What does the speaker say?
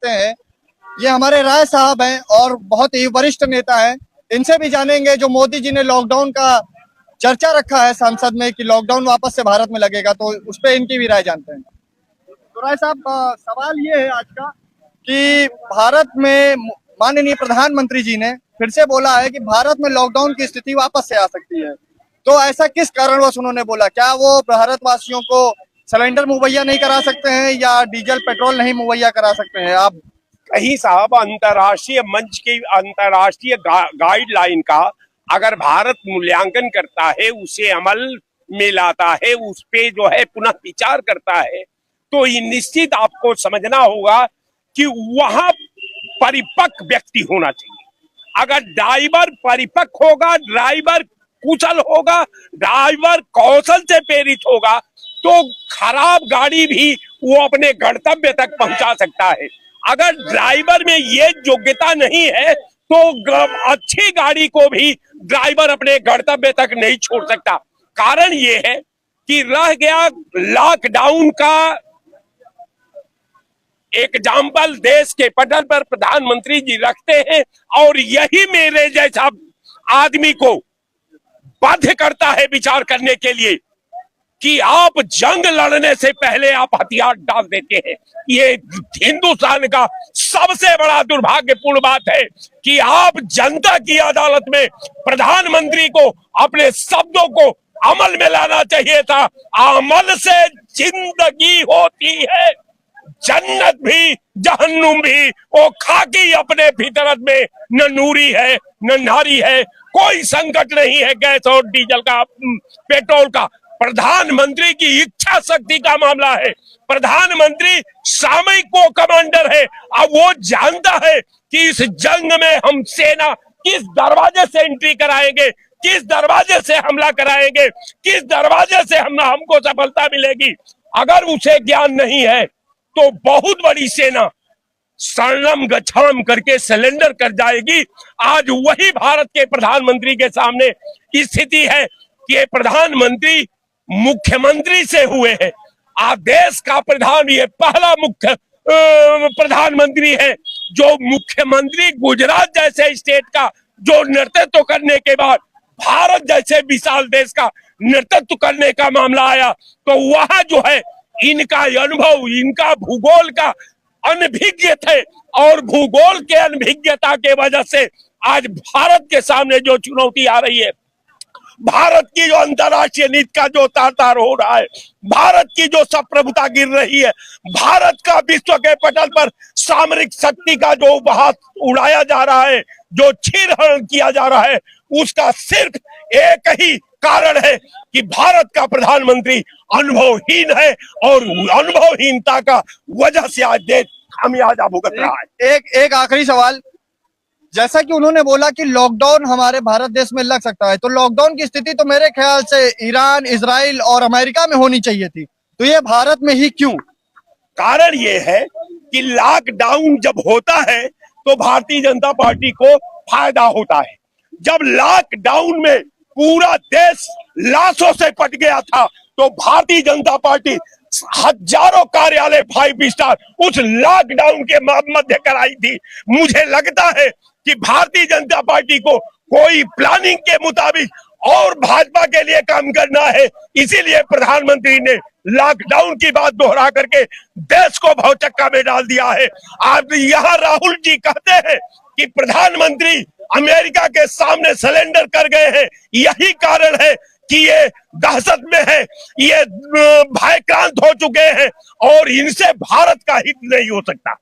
सकते हैं। ये हमारे राय साहब हैं और बहुत ही वरिष्ठ नेता हैं। इनसे भी जानेंगे जो मोदी जी ने लॉकडाउन का चर्चा रखा है संसद में कि लॉकडाउन वापस से भारत में लगेगा, तो उस पर इनकी भी राय जानते हैं। तो राय साहब, सवाल ये है आज का कि भारत में माननीय प्रधानमंत्री जी ने फिर से बोला है कि भारत में लॉकडाउन की स्थिति वापस से आ सकती है। तो ऐसा किस कारणवश उन्होंने बोला? क्या वो भारतवासियों को सिलेंडर मुहैया नहीं करा सकते हैं या डीजल पेट्रोल नहीं मुहैया करा सकते हैं? आप कहीं साहब, अंतर्राष्ट्रीय मंच की अंतर्राष्ट्रीय गाइडलाइन का अगर भारत मूल्यांकन करता है, उसे अमल में लाता है, उस पे जो है पुनः विचार करता है, तो ये निश्चित आपको समझना होगा कि वहां परिपक्व व्यक्ति होना चाहिए। अगर ड्राइवर परिपक्व होगा, ड्राइवर कुशल होगा, ड्राइवर कौशल से प्रेरित होगा, तो खराब गाड़ी भी वो अपने गंतव्य तक पहुंचा सकता है। अगर ड्राइवर में ये योग्यता नहीं है तो अच्छी गाड़ी को भी ड्राइवर अपने गंतव्य तक नहीं छोड़ सकता। कारण ये है कि रह गया लॉकडाउन का एग्जाम्पल देश के पटल पर प्रधानमंत्री जी रखते हैं, और यही मेरे जैसा आदमी को बाध्य करता है विचार करने के लिए कि आप जंग लड़ने से पहले आप हथियार डाल देते हैं। ये हिंदुस्तान का सबसे बड़ा दुर्भाग्यपूर्ण बात है कि आप जनता की अदालत में प्रधानमंत्री को अपने शब्दों को अमल में लाना चाहिए था। अमल से जिंदगी होती है, जन्नत भी जहन्नुम भी। वो खाकी अपने फितरत में न नूरी है न नारी है। कोई संकट नहीं है गैस और डीजल का, पेट्रोल का। प्रधानमंत्री की इच्छा शक्ति का मामला है। प्रधानमंत्री सामयिक को कमांडर है। अब वो जानता है कि इस जंग में हम सेना किस दरवाजे से एंट्री कराएंगे, किस दरवाजे से हमला कराएंगे, किस दरवाजे से हमको सफलता मिलेगी। अगर उसे ज्ञान नहीं है तो बहुत बड़ी सेना शरणम गच्छाम करके सरेंडर कर जाएगी। आज वही भारत के प्रधानमंत्री के सामने स्थिति है कि ये प्रधानमंत्री मुख्यमंत्री से हुए हैं। आज देश का प्रधान, ये पहला मुख्य प्रधानमंत्री है जो मुख्यमंत्री गुजरात जैसे स्टेट का जो नेतृत्व करने के बाद भारत जैसे विशाल देश का नेतृत्व करने का मामला आया, तो वहां जो है इनका अनुभव, इनका भूगोल का अनभिज्ञ थे, और भूगोल के अनभिज्ञता के वजह से आज भारत के सामने जो चुनौती आ रही है, भारत की जो अंतर्राष्ट्रीय नीति का जो तार हो रहा है, भारत की जो संप्रभुता गिर रही है, भारत का विश्व के पटल पर सामरिक शक्ति का जो उपहास उड़ाया जा रहा है, जो छीनहरण किया जा रहा है, उसका सिर्फ एक ही कारण है कि भारत का प्रधानमंत्री अनुभवहीन है, और अनुभवहीनता का वजह से आज देश खामियाजा भुगत रहा है। एक आखिरी सवाल, जैसा कि उन्होंने बोला कि लॉकडाउन हमारे भारत देश में लग सकता है, तो लॉकडाउन की स्थिति तो मेरे ख्याल से ईरान, इजराइल और अमेरिका में होनी चाहिए थी, तो ये भारत में ही क्यों? कारण ये है कि लॉकडाउन जब होता है तो भारतीय जनता पार्टी को फायदा होता है। जब लॉकडाउन में पूरा देश लाशों से पट गया था, तो भारतीय जनता पार्टी हजारों कार्यालय 5 स्टार उस लॉकडाउन के मध्य कराई थी। मुझे लगता है कि भारतीय जनता पार्टी को कोई प्लानिंग के मुताबिक और भाजपा के लिए काम करना है, इसीलिए प्रधानमंत्री ने लॉकडाउन की बात दोहरा करके देश को भौचक्का में डाल दिया है। आज यहाँ राहुल जी कहते हैं कि प्रधानमंत्री अमेरिका के सामने सरेंडर कर गए हैं, यही कारण है कि ये दहशत में है, ये भयक्रांत हो चुके हैं, और इनसे भारत का हित नहीं हो सकता।